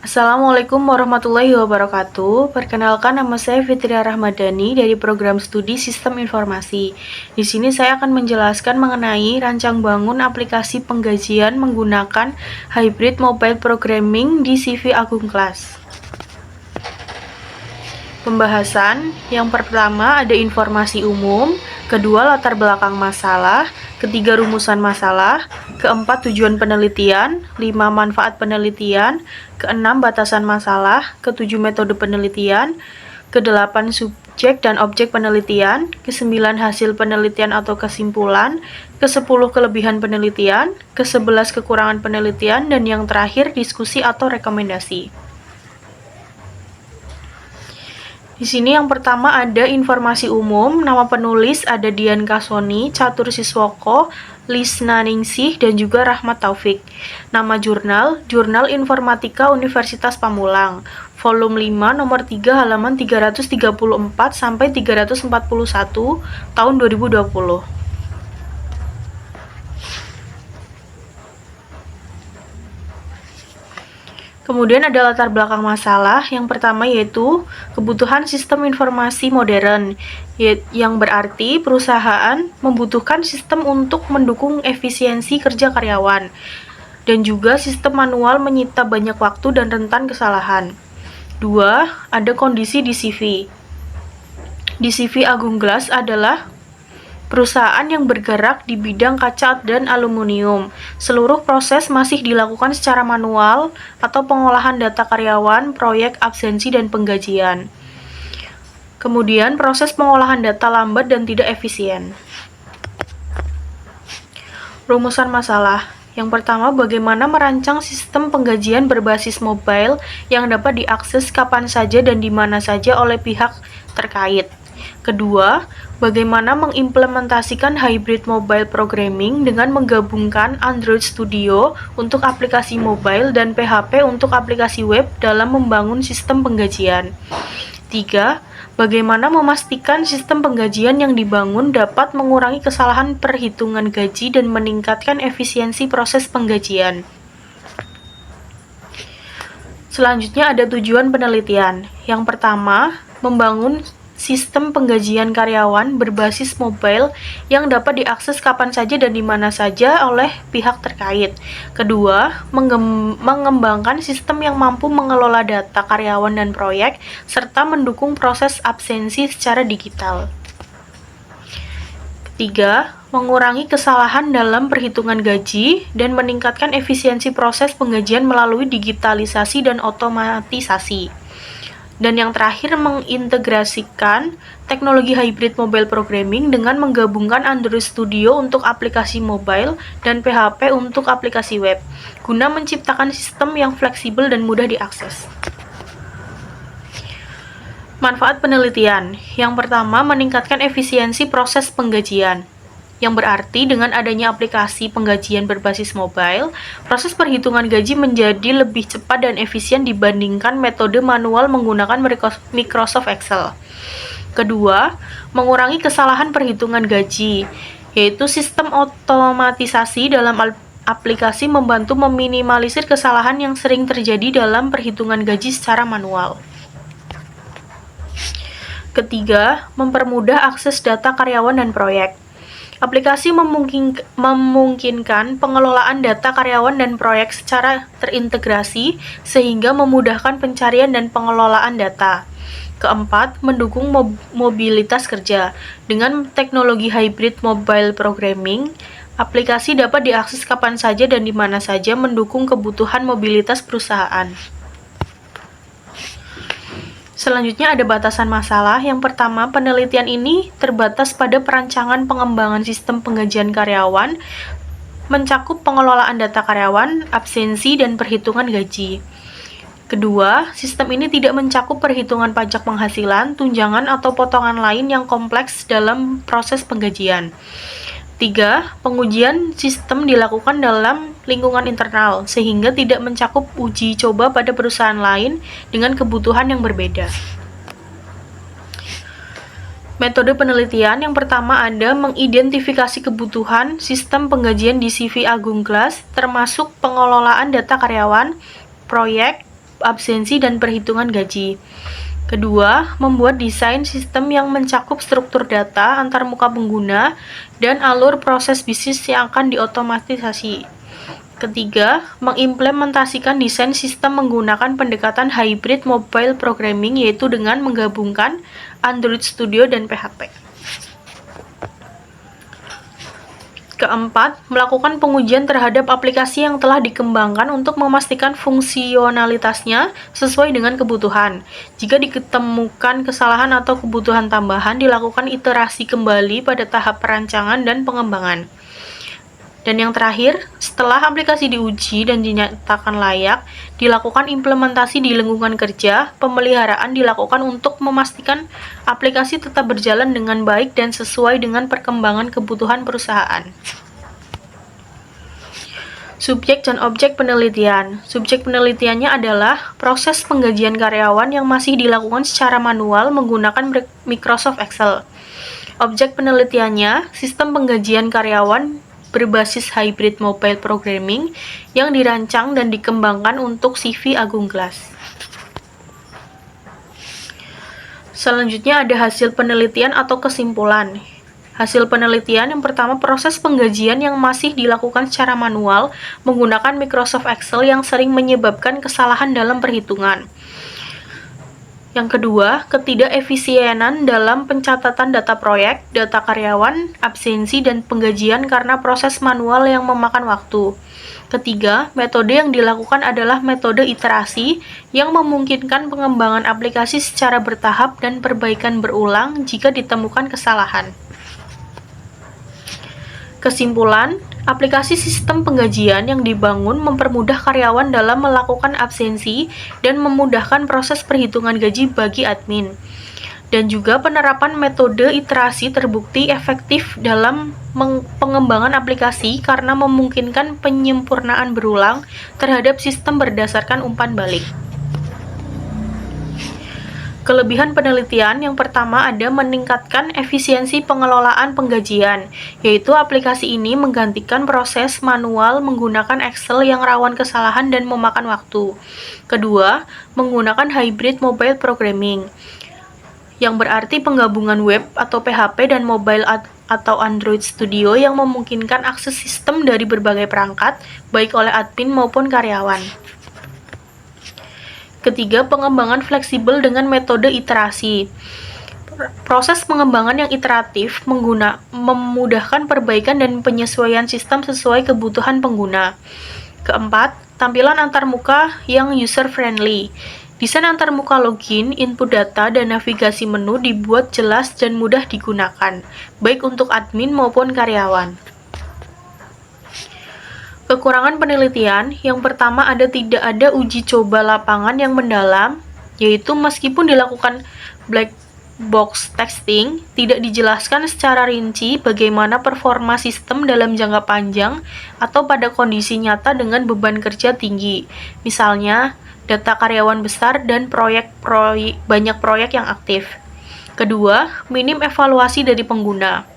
Assalamualaikum warahmatullahi wabarakatuh. Perkenalkan, nama saya Fitria Rahmadani dari program studi Sistem Informasi. Di sini saya akan menjelaskan mengenai rancang bangun aplikasi penggajian menggunakan hybrid mobile programming di CV Agung Kelas. Pembahasan yang pertama ada informasi umum, kedua latar belakang masalah, ketiga rumusan masalah, keempat tujuan penelitian, lima manfaat penelitian, keenam batasan masalah, ketujuh metode penelitian, kedelapan subjek dan objek penelitian, kesembilan hasil penelitian atau kesimpulan, kesepuluh kelebihan penelitian, kesebelas kekurangan penelitian, dan yang terakhir diskusi atau rekomendasi. Di sini yang pertama ada informasi umum, nama penulis ada Dian Kasoni, Catur Siswoko, Lisna Ningsih, dan juga Rahmat Taufik. Nama jurnal, Jurnal Informatika Universitas Pamulang, volume 5, nomor 3, halaman 334 sampai 341, tahun 2020. Kemudian ada latar belakang masalah, yang pertama yaitu kebutuhan sistem informasi modern, yang berarti perusahaan membutuhkan sistem untuk mendukung efisiensi kerja karyawan, dan juga sistem manual menyita banyak waktu dan rentan kesalahan. 2. Ada kondisi di CV. Di CV Agung Glass adalah perusahaan yang bergerak di bidang kaca dan aluminium. Seluruh proses masih dilakukan secara manual atau pengolahan data karyawan, proyek, absensi, dan penggajian. Kemudian, proses pengolahan data lambat dan tidak efisien. Rumusan masalah. Yang pertama, bagaimana merancang sistem penggajian berbasis mobile yang dapat diakses kapan saja dan di mana saja oleh pihak terkait. Kedua, bagaimana mengimplementasikan hybrid mobile programming dengan menggabungkan Android Studio untuk aplikasi mobile dan PHP untuk aplikasi web dalam membangun sistem penggajian. 3. Bagaimana memastikan sistem penggajian yang dibangun dapat mengurangi kesalahan perhitungan gaji dan meningkatkan efisiensi proses penggajian. Selanjutnya ada tujuan penelitian. Yang pertama, membangun sistem penggajian karyawan berbasis mobile yang dapat diakses kapan saja dan di mana saja oleh pihak terkait. Kedua, mengembangkan sistem yang mampu mengelola data karyawan dan proyek, serta mendukung proses absensi secara digital. Ketiga, mengurangi kesalahan dalam perhitungan gaji dan meningkatkan efisiensi proses penggajian melalui digitalisasi dan otomatisasi. Dan yang terakhir, mengintegrasikan teknologi hybrid mobile programming dengan menggabungkan Android Studio untuk aplikasi mobile dan PHP untuk aplikasi web, guna menciptakan sistem yang fleksibel dan mudah diakses. Manfaat penelitian. Yang pertama, meningkatkan efisiensi proses penggajian. Yang berarti dengan adanya aplikasi penggajian berbasis mobile, proses perhitungan gaji menjadi lebih cepat dan efisien dibandingkan metode manual menggunakan Microsoft Excel. Kedua, mengurangi kesalahan perhitungan gaji, yaitu sistem otomatisasi dalam aplikasi membantu meminimalisir kesalahan yang sering terjadi dalam perhitungan gaji secara manual. Ketiga, mempermudah akses data karyawan dan proyek. Aplikasi memungkinkan pengelolaan data karyawan dan proyek secara terintegrasi sehingga memudahkan pencarian dan pengelolaan data. Keempat, mendukung mobilitas kerja. Dengan teknologi hybrid mobile programming, aplikasi dapat diakses kapan saja dan di mana saja, mendukung kebutuhan mobilitas perusahaan. Selanjutnya ada batasan masalah. Yang pertama, penelitian ini terbatas pada perancangan pengembangan sistem penggajian karyawan, mencakup pengelolaan data karyawan, absensi, dan perhitungan gaji. Kedua, sistem ini tidak mencakup perhitungan pajak penghasilan, tunjangan, atau potongan lain yang kompleks dalam proses penggajian. 3. Pengujian sistem dilakukan dalam lingkungan internal, sehingga tidak mencakup uji coba pada perusahaan lain dengan kebutuhan yang berbeda. Metode penelitian yang pertama ada mengidentifikasi kebutuhan sistem penggajian di CV Agung Glass, termasuk pengelolaan data karyawan, proyek, absensi dan perhitungan gaji. Kedua, membuat desain sistem yang mencakup struktur data antarmuka pengguna dan alur proses bisnis yang akan diotomatisasi. Ketiga, mengimplementasikan desain sistem menggunakan pendekatan hybrid mobile programming, yaitu dengan menggabungkan Android Studio dan PHP. Keempat, melakukan pengujian terhadap aplikasi yang telah dikembangkan untuk memastikan fungsionalitasnya sesuai dengan kebutuhan. Jika ditemukan kesalahan atau kebutuhan tambahan, dilakukan iterasi kembali pada tahap perancangan dan pengembangan. Dan yang terakhir, setelah aplikasi diuji dan dinyatakan layak, dilakukan implementasi di lingkungan kerja. Pemeliharaan dilakukan untuk memastikan aplikasi tetap berjalan dengan baik dan sesuai dengan perkembangan kebutuhan perusahaan. Subjek dan objek penelitian. Subjek penelitiannya adalah proses penggajian karyawan yang masih dilakukan secara manual menggunakan Microsoft Excel. Objek penelitiannya, sistem penggajian karyawan berbasis hybrid mobile programming yang dirancang dan dikembangkan untuk CV Agung Glass. Selanjutnya ada hasil penelitian atau kesimpulan. Hasil penelitian yang pertama, proses penggajian yang masih dilakukan secara manual menggunakan Microsoft Excel yang sering menyebabkan kesalahan dalam perhitungan. Yang kedua, ketidakefisienan dalam pencatatan data proyek, data karyawan, absensi, dan penggajian karena proses manual yang memakan waktu. Ketiga, metode yang dilakukan adalah metode iterasi yang memungkinkan pengembangan aplikasi secara bertahap dan perbaikan berulang jika ditemukan kesalahan. Kesimpulan, aplikasi sistem penggajian yang dibangun mempermudah karyawan dalam melakukan absensi dan memudahkan proses perhitungan gaji bagi admin. Dan juga penerapan metode iterasi terbukti efektif dalam pengembangan aplikasi karena memungkinkan penyempurnaan berulang terhadap sistem berdasarkan umpan balik. Kelebihan penelitian yang pertama ada meningkatkan efisiensi pengelolaan penggajian, yaitu aplikasi ini menggantikan proses manual menggunakan Excel yang rawan kesalahan dan memakan waktu. Kedua, menggunakan hybrid mobile programming, yang berarti penggabungan web atau PHP dan mobile atau Android Studio yang memungkinkan akses sistem dari berbagai perangkat, baik oleh admin maupun karyawan. Ketiga, pengembangan fleksibel dengan metode iterasi. Proses pengembangan yang iteratif memudahkan perbaikan dan penyesuaian sistem sesuai kebutuhan pengguna. Keempat, tampilan antarmuka yang user-friendly. Desain antarmuka login, input data, dan navigasi menu dibuat jelas dan mudah digunakan, baik untuk admin maupun karyawan. Kekurangan penelitian, yang pertama tidak ada uji coba lapangan yang mendalam, yaitu meskipun dilakukan black box testing, tidak dijelaskan secara rinci bagaimana performa sistem dalam jangka panjang atau pada kondisi nyata dengan beban kerja tinggi, misalnya data karyawan besar dan banyak proyek yang aktif. Kedua, minim evaluasi dari pengguna,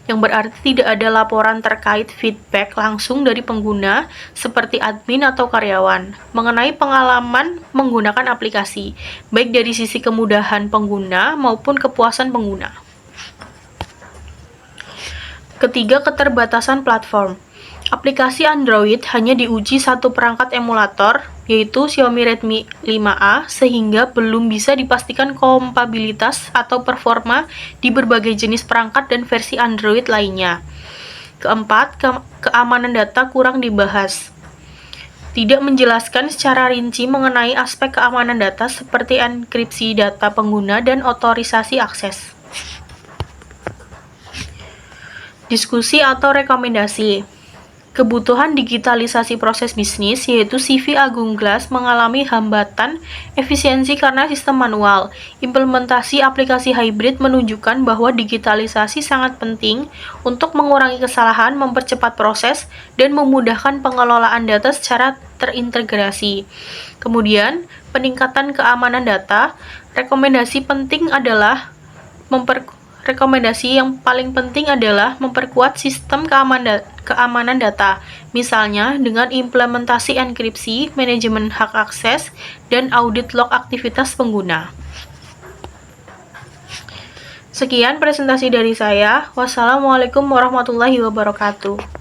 yang berarti tidak ada laporan terkait feedback langsung dari pengguna seperti admin atau karyawan mengenai pengalaman menggunakan aplikasi, baik dari sisi kemudahan pengguna maupun kepuasan pengguna. Ketiga, keterbatasan platform. Aplikasi Android hanya diuji satu perangkat emulator, yaitu Xiaomi Redmi 5A, sehingga belum bisa dipastikan kompatibilitas atau performa di berbagai jenis perangkat dan versi Android lainnya. Keempat, keamanan data kurang dibahas. Tidak menjelaskan secara rinci mengenai aspek keamanan data seperti enkripsi data pengguna dan otorisasi akses. Diskusi atau rekomendasi. Kebutuhan digitalisasi proses bisnis, yaitu CV Agung Glass mengalami hambatan efisiensi karena sistem manual. Implementasi aplikasi hybrid menunjukkan bahwa digitalisasi sangat penting untuk mengurangi kesalahan, mempercepat proses, dan memudahkan pengelolaan data secara terintegrasi. Kemudian, peningkatan keamanan data. Rekomendasi penting adalah rekomendasi yang paling penting adalah memperkuat sistem keamanan data, misalnya dengan implementasi enkripsi, manajemen hak akses, dan audit log aktivitas pengguna. Sekian presentasi dari saya. Wassalamualaikum warahmatullahi wabarakatuh.